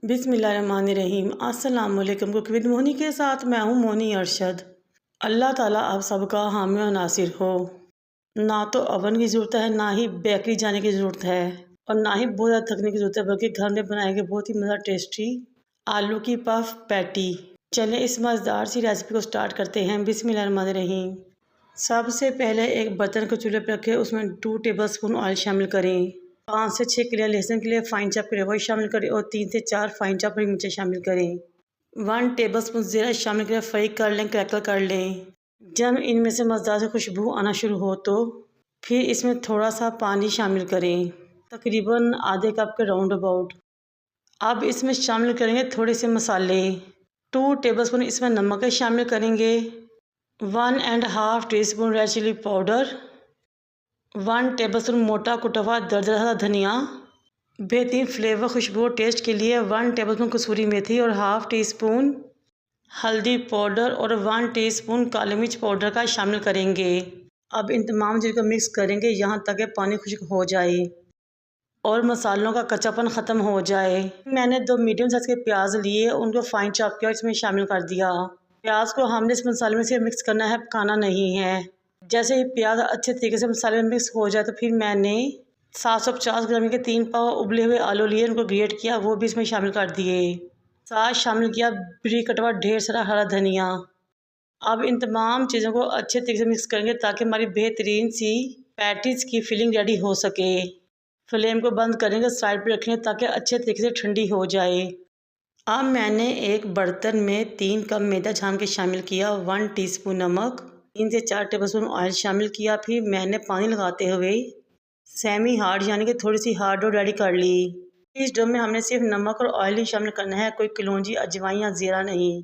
बिस्मिल्लाहिर्रहमानिर्रहीम। अस्सलाम वालेकुम। कुक विद मोहनी के साथ मैं हूँ मोहनी अरशद। अल्लाह ताला आप सबका हामी और नासिर हो। ना तो ओवन की ज़रूरत है, ना ही बेकरी जाने की ज़रूरत है और ना ही बहुत ज़्यादा थकने की ज़रूरत है, बल्कि घर में बनाएंगे बहुत ही मज़ा टेस्टी आलू की पफ पैटी। चलें इस मज़ेदार सी रेसिपी को स्टार्ट करते हैं। बिस्मिल्लाहिर्रहमानिर्रहीम। सबसे पहले एक बर्तन को चूल्हे पर रखें, उसमें 2 टेबलस्पून ऑयल शामिल करें। 5 से 6 कलियाँ लहसुन के लिए फ़ाइन चॉप करे हुए शामिल करें और 3 से 4 फ़ाइन चॉप हरी मिर्चें शामिल करें। 1 टेबलस्पून ज़ीरा शामिल करें, फ्राई कर लें, क्रैकल कर लें। जब इनमें से मज़ेदार से खुशबू आना शुरू हो तो फिर इसमें थोड़ा सा पानी शामिल करें, तकरीबन आधे कप के राउंड अबाउट। अब इसमें शामिल करेंगे थोड़े से मसाले। 2 टेबलस्पून इसमें नमक शामिल करेंगे, 1½ teaspoon red chilli powder, 1 tablespoon मोटा कुटा हुआ दरदरा धनिया, बेहतरीन फ्लेवर खुशबू टेस्ट के लिए 1 टेबलस्पून कसूरी मेथी और ½ टीस्पून हल्दी पाउडर और 1 टीस्पून काली मिर्च पाउडर का शामिल करेंगे। अब इन तमाम चीज़ों को मिक्स करेंगे यहाँ तक कि पानी खुश्क हो जाए और मसालों का कच्चापन ख़त्म हो जाए। मैंने 2 मीडियम साइज़ के प्याज लिए, उनको फ़ाइन चॉप किया, इसमें शामिल कर दिया। प्याज को हमने इस मसाले में से मिक्स करना है, पकाना नहीं है। जैसे ही प्याज अच्छे तरीके से मसाले में मिक्स हो जाए तो फिर मैंने 750 ग्राम के 3 पाव उबले हुए आलू लिए, उनको ग्रेट किया, वो भी इसमें शामिल कर दिए। साथ शामिल किया बारीक कटा हुआ ढेर सारा हरा धनिया। अब इन तमाम चीज़ों को अच्छे तरीके से मिक्स करेंगे ताकि हमारी बेहतरीन सी पैटीज़ की फिलिंग रेडी हो सके। फ्लेम को बंद करेंगे, साइड पर रखेंगे ताकि अच्छे तरीके से ठंडी हो जाए। अब मैंने एक बर्तन में 3 कप मैदा छान के शामिल किया, 1 टीस्पून नमक, 3 से 4 टेबलस्पून ऑयल शामिल किया। फिर मैंने पानी लगाते हुए सेमी हार्ड यानी कि थोड़ी सी हार्ड डो रेडी कर ली। इस डो में हमने सिर्फ नमक और ऑयल ही शामिल करना है, कोई कलौंजी अजवाइन या ज़ीरा नहीं।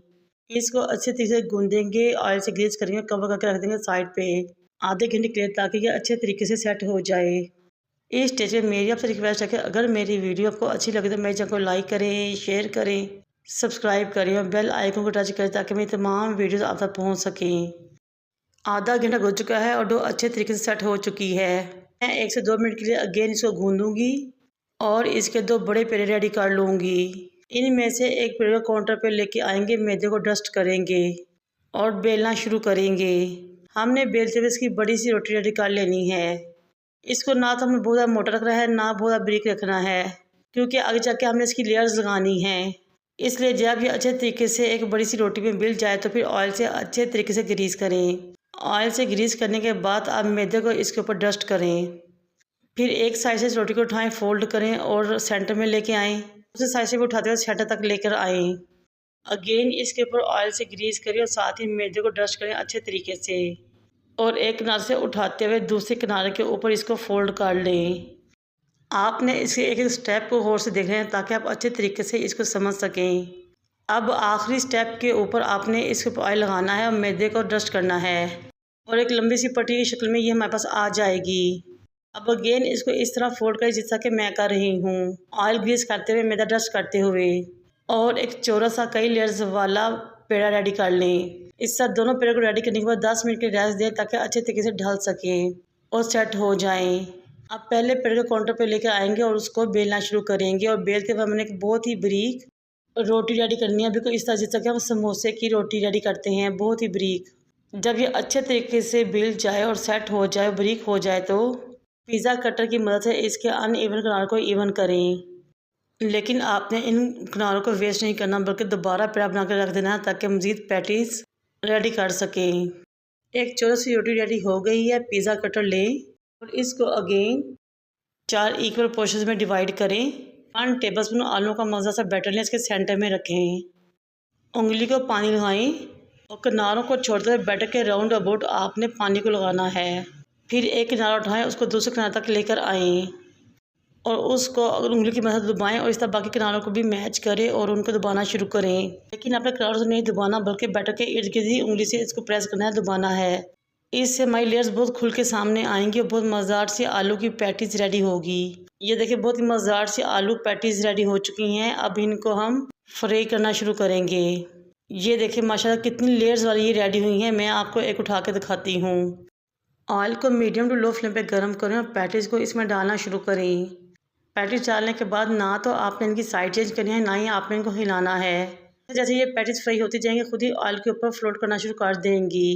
इसको अच्छे तरीके से गूंदेंगे, ऑयल से ग्रीस करेंगे, कवर करके रख देंगे साइड पे आधे घंटे के लिए ताकि ये अच्छे तरीके से सेट हो जाए। इस स्टेज पे मेरी आपसे रिक्वेस्ट है कि अगर मेरी वीडियो आपको अच्छी लगे तो मेरे चैनल को लाइक करें, शेयर करें, सब्सक्राइब करें और बेल आइकन को टच करें ताकि मेरी तमाम वीडियोस आप तक पहुंच सकें। आधा घंटा गुजर चुका है और डो अच्छे तरीके से सेट हो चुकी है। मैं 1 से 2 मिनट के लिए अगेन इसको गूंदूंगी और इसके 2 बड़े पेड़े रेडी कर लूँगी। इनमें से एक पेड़ को काउंटर पे लेके आएंगे, मैदे को डस्ट करेंगे और बेलना शुरू करेंगे। हमने बेलते हुए इसकी बड़ी सी रोटी रेडी कर लेनी है। इसको ना तो हमें बहुत ज़्यादा मोटा रखना है, ना बहुत ज़्यादा बारीक रखना है, क्योंकि आगे जाके हमने इसकी लेयर्स लगानी है। इसलिए जब ये अच्छे तरीके से एक बड़ी सी रोटी में मिल जाए तो फिर ऑयल से अच्छे तरीके से ग्रीस करें। ऑयल से ग्रीस करने के बाद आप मैदे को इसके ऊपर डस्ट करें। फिर एक साइड से रोटी को उठाएं, फोल्ड करें और सेंटर में लेके आएँ। दूसरे साइड से भी उठाते हुए सेंटर तक लेकर आएँ। अगेन इसके ऊपर ऑयल से ग्रीस करें और साथ ही मैदे को डस्ट करें अच्छे तरीके से और एक किनारे से उठाते हुए दूसरे किनारे के ऊपर इसको फोल्ड कर लें। आपने इसके एक एक स्टेप को गौर से देखना है ताकि आप अच्छे तरीके से इसको समझ सकें। अब आखिरी स्टेप के ऊपर आपने इसके ऊपर ऑयल लगाना है और मैदे को डस्ट करना है और एक लंबी सी पट्टी की शक्ल में ये हमारे पास आ जाएगी। अब अगेन इसको इस तरह फोल्ड करें जैसा कि मैं कर रही हूँ, ऑयल ग्रीस करते हुए, मैदा डस्ट करते हुए, और एक चौड़ा सा कई लेयर्स वाला पेड़ा रेडी कर लें। इस साथ दोनों पेड़ों को रेडी करने के बाद 10 मिनट के रेस्ट दें ताकि अच्छे तरीके से ढल सके और सेट हो जाएं। अब पहले पेड़ को काउंटर पे लेकर आएंगे और उसको बेलना शुरू करेंगे और बेलते हुए हमने एक बहुत ही बारीक रोटी रेडी करनी है, बिल्कुल इस तरह जैसा कि हम समोसे की रोटी रेडी करते हैं, बहुत ही बारीक। जब ये अच्छे तरीके से बेल जाए और सेट हो जाए, बारीक हो जाए, तो पिज़्ज़ा कटर की मदद से इसके अनइवन किनारों को इवन करें। लेकिन आपने इन किनारों को वेस्ट नहीं करना, बल्कि दोबारा पेड़ा बना कर रख देना है ताकि मज़ीद पैटीज़ रेडी कर सकें। एक चौड़ी सी रोटी रेडी हो गई है। पिज़्ज़ा कटर लें और इसको अगेन 4 इक्वल पोर्शंस में डिवाइड करें। 1 टेबलस्पून आलू का मज़ा सा बैटर लें, इसके सेंटर में रखें। उंगली को पानी लगाएं और किनारों को छोड़ते हुए बैटर के राउंड अबाउट आपने पानी को लगाना है। फिर एक किनारा उठाएं, उसको दूसरे किनारे तक लेकर आएँ और उसको अगर उंगली की मदद दबाएं और इस तरह बाकी किनारों को भी मैच करें और उनको दबाना शुरू करें। लेकिन आपने किनारों से नहीं दबाना, बल्कि बैटर के इर्द गिर्द ही उंगली से इसको प्रेस करना है, दबाना है। इससे हमारी लेयर्स बहुत खुल के सामने आएंगी और बहुत मज़ेदार सी आलू की पैटीज़ रेडी होगी। ये देखिए बहुत ही मज़ेदार सी आलू पैटीज़ रेडी हो चुकी हैं। अब इनको हम फ्राई करना शुरू करेंगे। ये देखिए माशाल्लाह कितनी लेयर्स वाली ये रेडी हुई हैं। मैं आपको एक उठा के दिखाती हूँ। ऑयल को मीडियम टू लो फ्लेम पे गर्म करें और पैटीज़ को इसमें डालना शुरू करें। पैटीज डालने के बाद ना तो आपने इनकी साइड चेंज करनी है, ना ही आपने इनको हिलाना है। जैसे ये पैटीज फ्राई होती जाएंगी खुद ही ऑयल के ऊपर फ्लोट करना शुरू कर देंगी।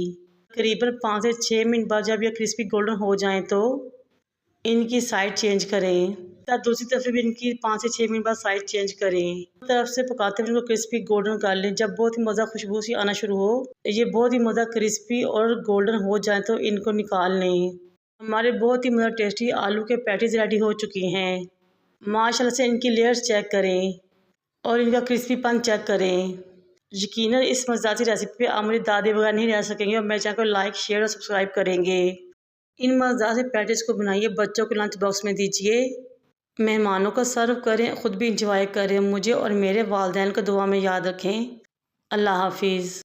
करीबन 5 से 6 मिनट बाद जब ये क्रिस्पी गोल्डन हो जाएं तो इनकी साइड चेंज करें। तब दूसरी तरफ भी इनकी 5 से 6 मिनट बाद साइड चेंज करें। तरफ से पकाते हुए इनको क्रिस्पी गोल्डन कर लें। जब बहुत ही मज़ा खुशबू सी आना शुरू हो, ये बहुत ही मज़ा क्रिस्पी और गोल्डन हो जाए तो इनको निकाल लें। हमारे बहुत ही मज़ा टेस्टी आलू के पैटीज रेडी हो चुकी हैं। माशाल्लाह से इनकी लेयर्स चेक करें और इनका क्रिस्पीपन चेक करें। यकीनन इस मज़ेदार रेसिपी पे आप मेरी दादी वगैरह नहीं रह सकेंगे और मेरे चैनल को लाइक, शेयर और सब्सक्राइब करेंगे। इन मज़ेदार से पैटीज को बनाइए, बच्चों को लंच बॉक्स में दीजिए, मेहमानों को सर्व करें, ख़ुद भी इंजॉय करें। मुझे और मेरे वालिदैन को दुआ में याद रखें। अल्लाह हाफिज़।